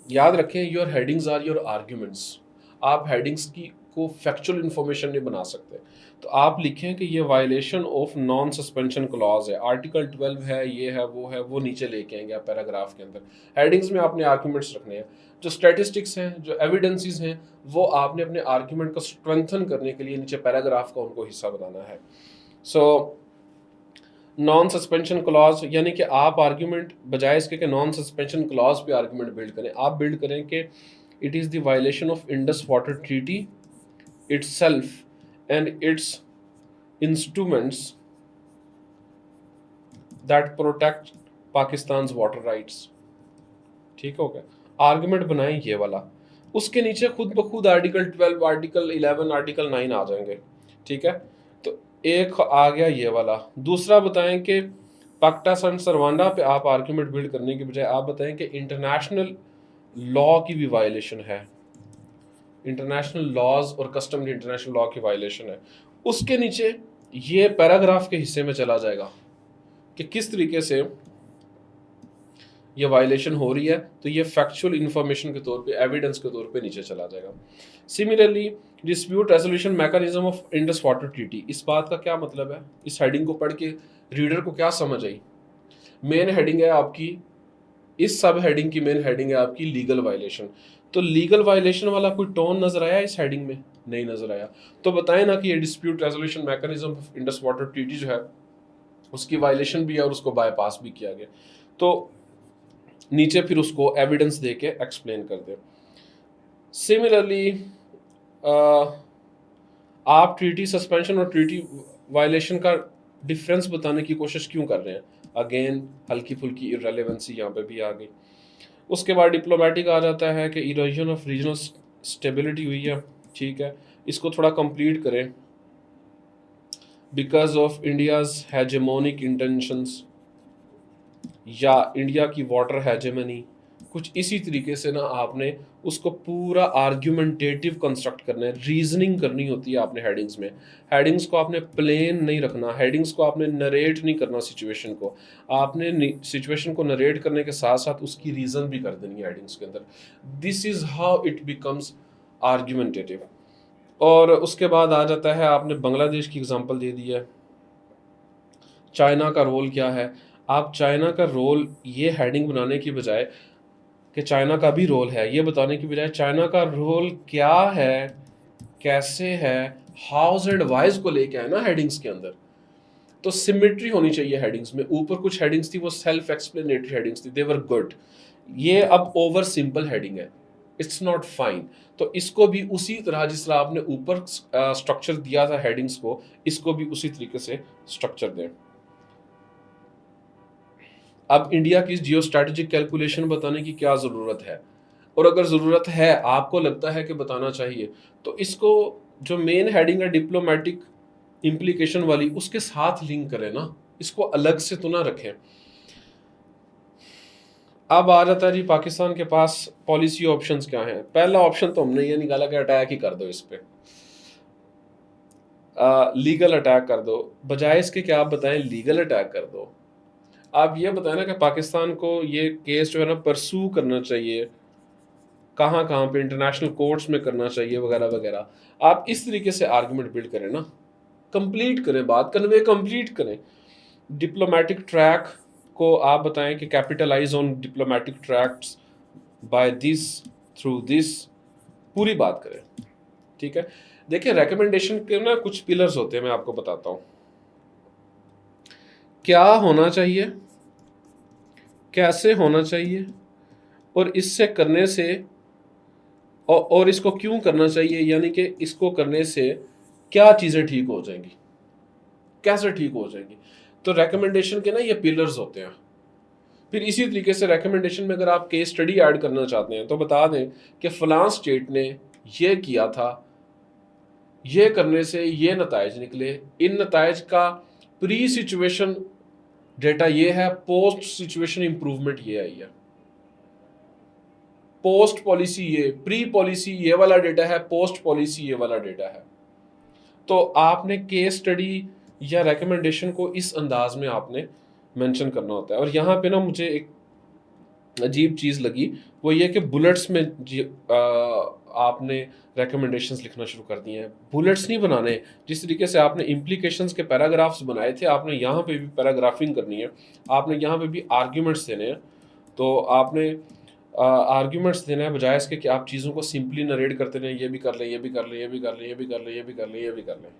याद रखें, your headings are your arguments. आप हेडिंग्स की को फैक्चुअल इंफॉर्मेशन नहीं बना सकते। तो आप लिखें कि ये violation of non suspension clause है, आर्टिकल 12 है, ये है, वो नीचे लेके आएंगे आप पैराग्राफ के अंदर। हेडिंग्स में आपने आर्ग्यूमेंट्स रखने हैं, जो स्टैटिस्टिक्स हैं, जो एविडेंसेस हैं, वो आपने अपने आर्ग्यूमेंट को स्ट्रेंथन करने के लिए नीचे पैराग्राफ का उनको हिस्सा बनाना है। सो नॉन सस्पेंशन क्लॉज यानी कि आप आर्ग्यूमेंट बजाय इसके कि नॉन सस्पेंशन क्लॉज पे आर्ग्यूमेंट बिल्ड करें, आप बिल्ड करें कि it is the violation of Indus water treaty itself and its instruments that protect Pakistan's water rights। ठीक हो गया, आर्गुमेंट बनाएं ये वाला। उसके नीचे खुद ब खुद आर्टिकल 12, आर्टिकल 11, आर्टिकल 9 आ जाएंगे। ठीक है, तो एक आ गया ये वाला। दूसरा बताएं कि पक्टा सन सरवांडा पे आप आर्गुमेंट बिल्ड करने के बजाय आप बताएं कि इंटरनेशनल लॉ की भी वायलेशन है, इंटरनेशनल लॉज और कस्टम इंटरनेशनल लॉ की वायलेशन है। उसके नीचे ये पैराग्राफ के हिस्से में चला जाएगा कि किस तरीके से ये वायलेशन हो रही है, तो ये फैक्चुअल इंफॉर्मेशन के तौर पे, एविडेंस के तौर पे नीचे चला जाएगा। Similarly dispute resolution mechanism of Indus water treaty, इस बात का क्या मतलब है, इस हेडिंग को पढ़ के रीडर को क्या समझ आई। मेन हेडिंग है आपकी, इस सब हेडिंग की मेन हेडिंग है आपकी लीगल वायलेशन। तो लीगल वायलेशन वाला कोई टोन नजर आया इस हेडिंग में? नहीं नजर आया। तो बताएं ना कि ये dispute resolution mechanism of Indus water treaty जो है उसकी वायलेशन भी है और उसको बायपास भी किया गया। तो नीचे फिर उसको एविडेंस दे के एक्सप्लेन कर दे। सिमिलरली आप ट्रीटी सस्पेंशन और ट्रीटी वायलेशन का डिफरेंस बताने की कोशिश क्यों कर रहे हैं? अगेन हल्की फुल्की इररेलेवेंसी यहाँ पे भी आ गई। उसके बाद डिप्लोमेटिक आ जाता है कि इरोजन ऑफ रीजनल स्टेबिलिटी हुई है। ठीक है, इसको थोड़ा कंप्लीट करें। Because of India's hegemonic intentions या इंडिया की वाटर हेजेमनी, कुछ इसी तरीके से ना आपने उसको पूरा आर्ग्यूमेंटेटिव कंस्ट्रक्ट करना है, रीजनिंग करनी होती है आपने हेडिंग्स में। हेडिंग्स को आपने प्लेन नहीं रखना, हेडिंग्स को आपने नरेट नहीं करना सिचुएशन को, आपने सिचुएशन को नरेट करने के साथ साथ उसकी रीजन भी कर देनी है हेडिंग्स के अंदर। This is how it becomes argumentative. और उसके बाद आ जाता है, आपने बांग्लादेश की एग्जांपल दे दी है, चाइना का रोल क्या है। आप चाइना का रोल ये हेडिंग बनाने की बजाय कि चाइना का भी रोल है, ये बताने की बजाय चाइना का रोल क्या है, कैसे है, हाउस एंड वाइज को लेके आए ना हेडिंग्स के अंदर। तो सिमेट्री होनी चाहिए हेडिंग्स में। ऊपर कुछ हेडिंग्स थी वो सेल्फ एक्सप्लेनेटरी हेडिंग्स थी, दे वर गुड। ये अब ओवर सिंपल हेडिंग है, इट्स नॉट फाइन। तो इसको भी उसी तरह जिस तरह आपने ऊपर स्ट्रक्चर दिया था हेडिंग्स को, इसको भी उसी तरीके से स्ट्रक्चर दें। अब इंडिया की जियो स्ट्रैटेजिक कैलकुलेशन बताने की क्या ज़रूरत है, और अगर ज़रूरत है, आपको लगता है कि बताना चाहिए, तो इसको जो मेन हेडिंग है डिप्लोमेटिक इम्प्लीकेशन वाली, उसके साथ लिंक करें ना, इसको अलग से तो ना रखें। अब आ जाता है जी, पाकिस्तान के पास पॉलिसी ऑप्शंस क्या हैं। पहला ऑप्शन तो हमने ये निकाला कि अटैक ही कर दो इस पे, लीगल अटैक कर दो। बजाय इसके क्या आप बताएं, लीगल अटैक कर दो। आप ये बताएं ना कि पाकिस्तान को ये केस जो है ना परसू करना चाहिए, कहाँ कहाँ पे इंटरनेशनल कोर्ट्स में करना चाहिए, वगैरह वगैरह। आप इस तरीके से आर्गुमेंट बिल्ड करें ना, कंप्लीट करें बात, कन्वे कंप्लीट करें। डिप्लोमेटिक ट्रैक को आप बताएं कि capitalize on diplomatic tracks by this, through this, पूरी बात करें। ठीक है, देखिए रिकमेंडेशन के ना कुछ पिलर्स होते हैं, मैं आपको बताता हूँ क्या होना चाहिए, कैसे होना चाहिए, और इससे करने से और इसको क्यों करना चाहिए, यानी कि इसको करने से क्या चीज़ें ठीक हो जाएंगी, कैसे ठीक हो जाएंगी। तो रेकमेंडेशन के ना ये पिलर्स होते हैं। फिर इसी तरीके से रेकमेंडेशन में अगर आप केस स्टडी ऐड करना चाहते हैं तो बता दें कि फलां स्टेट ने ये किया था, ये करने से ये नताइज निकले, इन नताइज का प्री सिचुएशन डेटा ये है, पोस्ट सिचुएशन इंप्रूवमेंट ये आई है, पोस्ट पॉलिसी ये, प्री पॉलिसी ये वाला डेटा है, पोस्ट पॉलिसी ये वाला डेटा है। तो आपने केस स्टडी या रिकमेंडेशन को इस अंदाज में आपने मेंशन करना होता है। और यहाँ पे ना मुझे एक अजीब चीज़ लगी वो ये कि बुलेट्स में आपने रिकमेंडेशंस लिखना शुरू कर दिए हैं। बुलेट्स नहीं बनाने, जिस तरीके से आपने इम्प्लीकेशंस के पैराग्राफ्स बनाए थे, आपने यहाँ पे भी पैराग्राफिंग करनी है, आपने यहाँ पे भी आर्ग्यूमेंट्स देने हैं। तो आपने आर्ग्यूमेंट्स देने हैं बजाय इसके कि आप चीज़ों को सिंपली नरेट करते रहें, ये भी कर लें, ये भी कर लें, ये भी कर लें, ये भी कर लें, ये भी कर लें, ये भी कर लें।